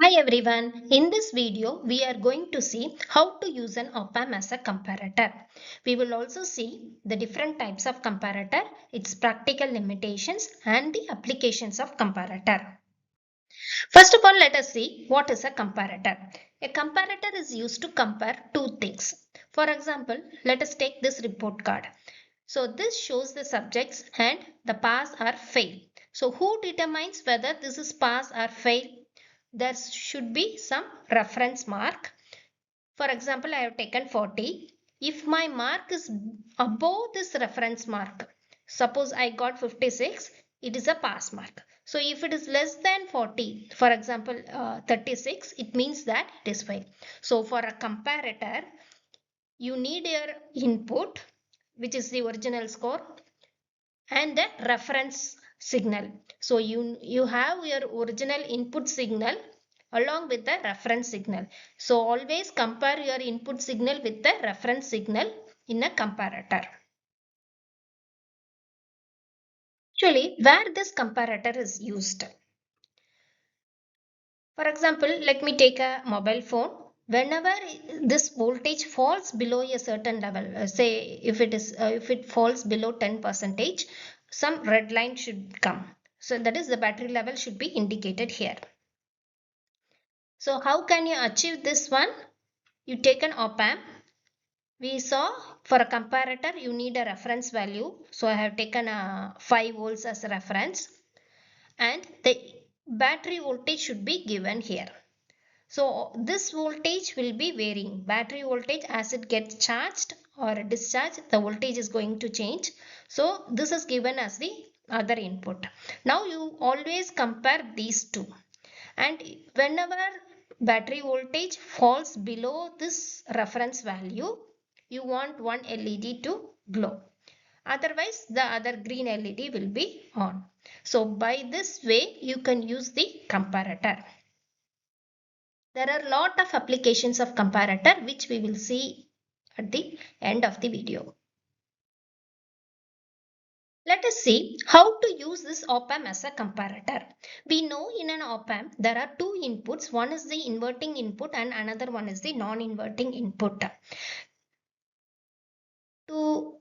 Hi everyone, in this video we are going to see how to use an op-amp as a comparator. We will also see the different types of comparator, its practical limitations and the applications of comparator. First of all, let us see what is a comparator. A comparator is used to compare two things. For example, let us take this report card. So this shows the subjects and the pass or fail. So who determines whether this is pass or fail? There should be some reference mark. For example, I have taken 40. If my mark is above this reference mark, suppose I got 56, it is a pass mark. So if it is less than 40, for example 36, it means that it is fail. So for a comparator, you need your input, which is the original score, and the reference signal. So you have your original input signal along with the reference signal. So always compare your input signal with the reference signal in a comparator. Actually, where this comparator is used. For example, let me take a mobile phone. Whenever this voltage falls below a certain level, say if it falls below 10%, some red line should come. So that is the battery level should be indicated here. So how can you achieve this one? You take an op-amp. We saw for a comparator you need a reference value. So I have taken 5 volts as a reference, and the battery voltage should be given here. So this voltage will be varying. Battery voltage, as it gets charged or discharged, the voltage is going to change. So this is given as the other input. Now you always compare these two, and whenever battery voltage falls below this reference value, you want one LED to glow. Otherwise the other green LED will be on. So by this way you can use the comparator. There are a lot of applications of comparator which we will see at the end of the video. Let us see how to use this op-amp as a comparator. We know in an op-amp there are two inputs. One is the inverting input and another one is the non-inverting input. To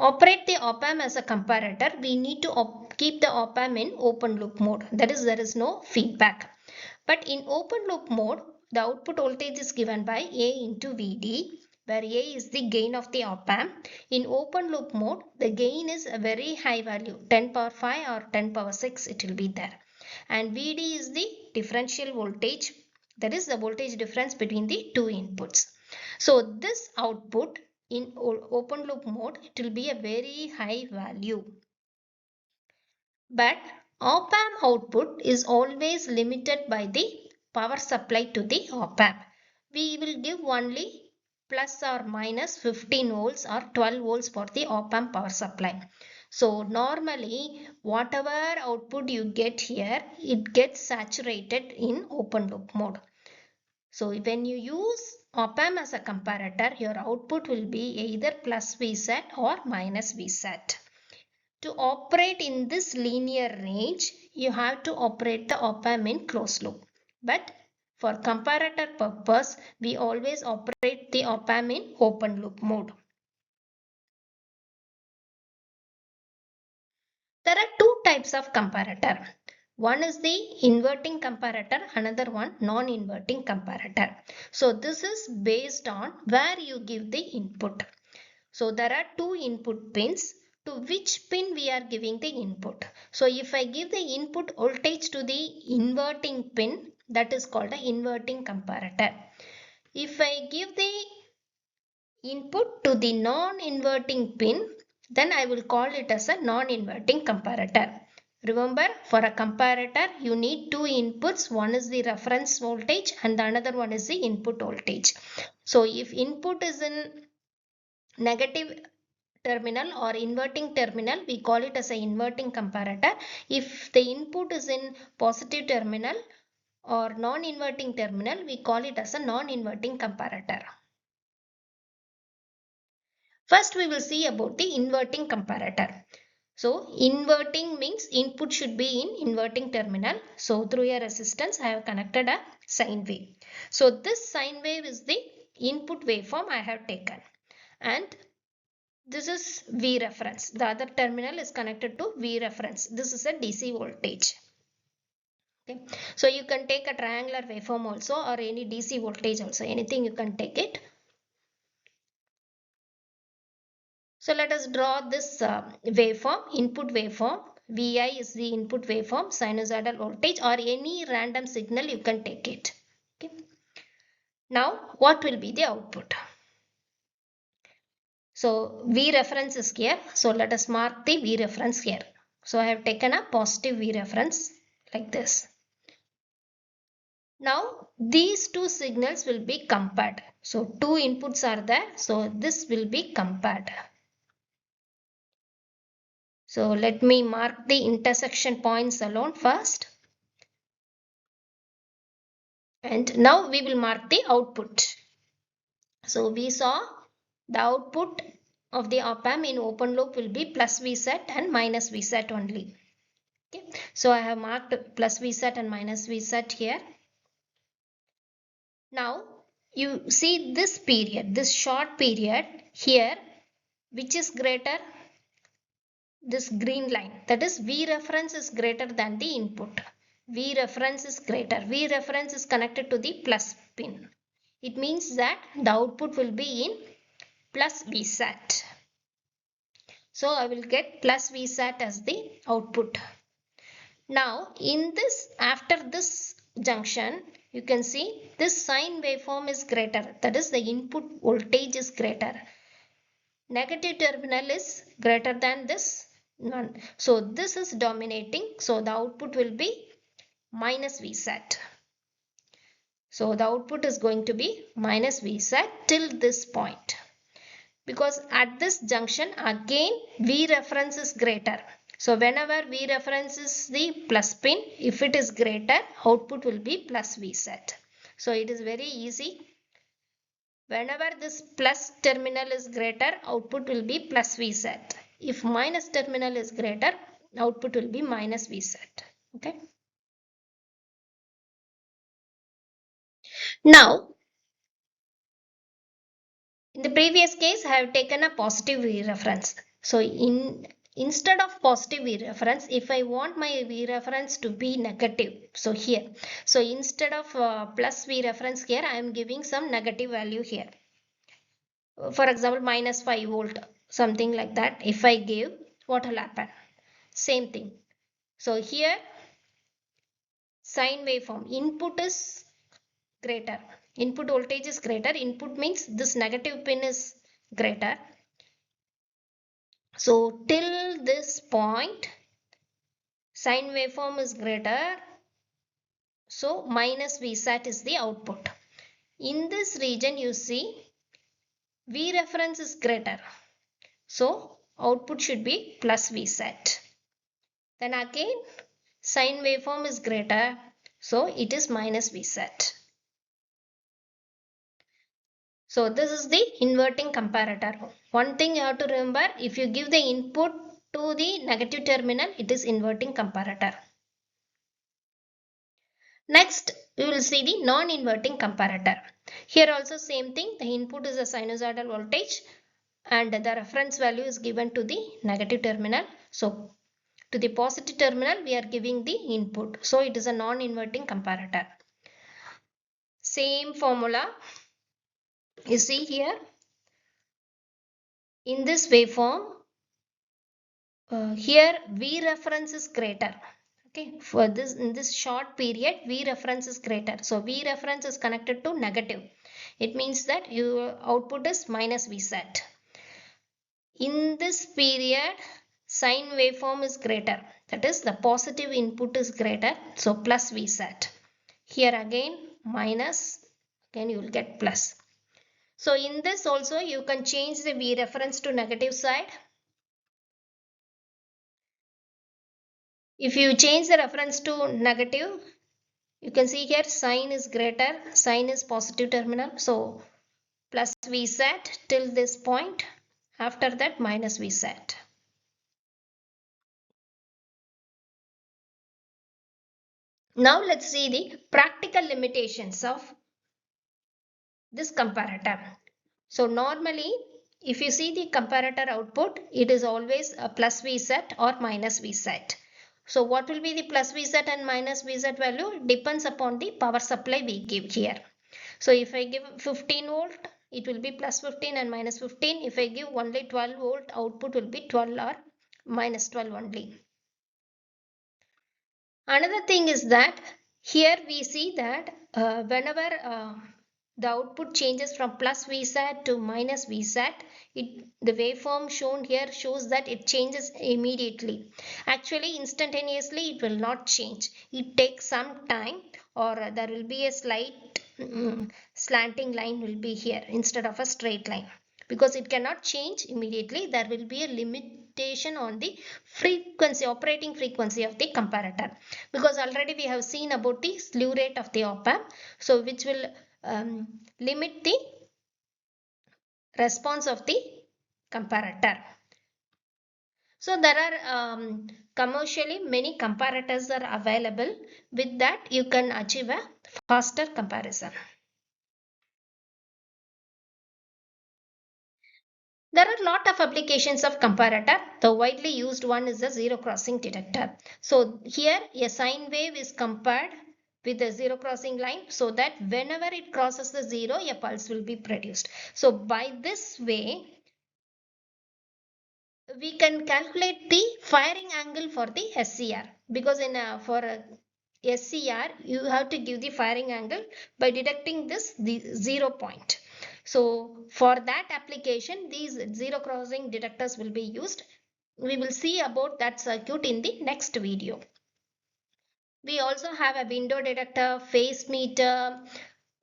operate the op-amp as a comparator, we need to keep the op-amp in open loop mode. That is, there is no feedback. But in open loop mode, the output voltage is given by A into Vd, where A is the gain of the op-amp. In open loop mode, the gain is a very high value, 10 power 5 or 10 power 6, it will be there. And Vd is the differential voltage, that is the voltage difference between the two inputs. So this output in open loop mode, it will be a very high value. But op-amp output is always limited by the power supply to the op-amp. We will give only plus or minus 15 volts or 12 volts for the op-amp power supply. So normally whatever output you get here, it gets saturated in open loop mode. So when you use op-amp as a comparator, your output will be either plus Vsat or minus Vsat. To operate in this linear range, you have to operate the op-amp in closed loop. But for comparator purpose, we always operate the op-amp in open loop mode. There are two types of comparator. One is the inverting comparator, another one non-inverting comparator. So this is based on where you give the input. So there are two input pins. To which pin we are giving the input. So if I give the input voltage to the inverting pin, that is called an inverting comparator. If I give the input to the non-inverting pin, then I will call it as a non-inverting comparator. Remember, for a comparator, you need two inputs. One is the reference voltage and the another one is the input voltage. So if input is in negative terminal or inverting terminal, we call it as an inverting comparator. If the input is in positive terminal or non-inverting terminal, we call it as a non-inverting comparator. First we will see about the inverting comparator. So inverting means input should be in inverting terminal. So through a resistance I have connected a sine wave. So this sine wave is the input waveform I have taken, and this is V reference. The other terminal is connected to V reference. This is a DC voltage. Okay. So you can take a triangular waveform also, or any DC voltage also, anything you can take it. So let us draw this waveform, input waveform. Vi is the input waveform, sinusoidal voltage, or any random signal you can take it. Okay. Now what will be the output? So V reference is here. So let us mark the V reference here. So I have taken a positive V reference like this. Now these two signals will be compared. So two inputs are there. So this will be compared. So let me mark the intersection points alone first. And now we will mark the output. So we saw the output of the op amp in open loop will be plus Vsat and minus Vsat only. Okay. So I have marked plus Vsat and minus Vsat here. Now you see this period, this short period here, which is greater? This green line, that is V reference is greater than the input. V reference is greater. V reference is connected to the plus pin. It means that the output will be in plus Vsat. So I will get plus Vsat as the output. Now in this, after this junction, you can see this sine waveform is greater. That is the input voltage is greater. Negative terminal is greater than this one. So this is dominating. So the output will be minus Vsat. So the output is going to be minus Vsat till this point. Because at this junction again V reference is greater. So whenever V reference is the plus pin, if it is greater, output will be plus Vsat. So it is very easy. Whenever this plus terminal is greater, output will be plus Vsat. If minus terminal is greater, output will be minus Vsat. Okay. Now, in the previous case, I have taken a positive V reference. So instead of positive V reference, if I want my V reference to be negative, so here, so instead of plus V reference here, I am giving some negative value here. For example, minus 5 volt, something like that. If I give, what will happen? Same thing. So here sine waveform input is greater. Input voltage is greater. Input means this negative pin is greater. So till this point sine waveform is greater. So minus Vsat is the output. In this region you see V reference is greater. So output should be plus Vsat. Then again sine waveform is greater. So it is minus Vsat. So this is the inverting comparator. One thing you have to remember, if you give the input to the negative terminal, it is inverting comparator. Next, we will see the non-inverting comparator. Here also same thing, the input is a sinusoidal voltage and the reference value is given to the negative terminal. So to the positive terminal, we are giving the input. So it is a non-inverting comparator. Same formula you see here. In this waveform, here V reference is greater. Okay, for this in this short period V reference is greater. So V reference is connected to negative. It means that your output is minus Vsat. In this period sine waveform is greater. That is the positive input is greater. So plus Vsat. Here again minus, again you will get plus. So in this also you can change the V reference to negative side. If you change the reference to negative, you can see here sine is greater, sine is positive terminal. So plus Vsat till this point, after that minus Vsat. Now let's see the practical limitations of this comparator. So normally if you see the comparator output, it is always a plus Vsat or minus Vsat. So what will be the plus Vsat and minus Vsat value? Depends upon the power supply we give here. So if I give 15 volt, it will be plus 15 and minus 15. If I give only 12 volt, output will be 12 or minus 12 only. Another thing is that here we see that whenever the output changes from plus Vsat to minus Vsat, the waveform shown here shows that it changes immediately. Actually, instantaneously it will not change. It takes some time, or there will be a slight slanting line will be here instead of a straight line. Because it cannot change immediately, there will be a limitation on the operating frequency of the comparator, because already we have seen about the slew rate of the op amp, so which will limit the response of the comparator. So there are commercially many comparators are available. With that you can achieve a faster comparison. There are a lot of applications of comparator. The widely used one is the zero crossing detector. So here a sine wave is compared with the zero crossing line, so that whenever it crosses the zero, a pulse will be produced. So by this way, we can calculate the firing angle for the SCR, because for a SCR you have to give the firing angle by detecting the 0 point. So for that application, these zero crossing detectors will be used. We will see about that circuit in the next video. We also have a window detector, phase meter,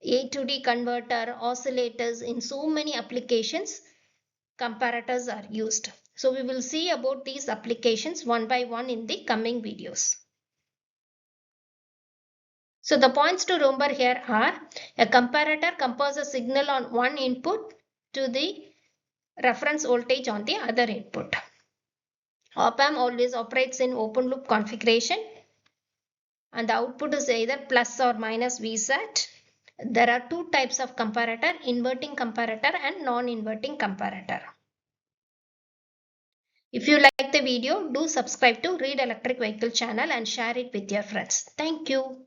A to D converter, oscillators. In so many applications, comparators are used. So we will see about these applications one by one in the coming videos. So the points to remember here are: a comparator compares a signal on one input to the reference voltage on the other input. Op amp always operates in open loop configuration, and the output is either plus or minus Vsat. There are two types of comparator: inverting comparator and non-inverting comparator. If you like the video, do subscribe to Read Electric Vehicle channel and share it with your friends. Thank you.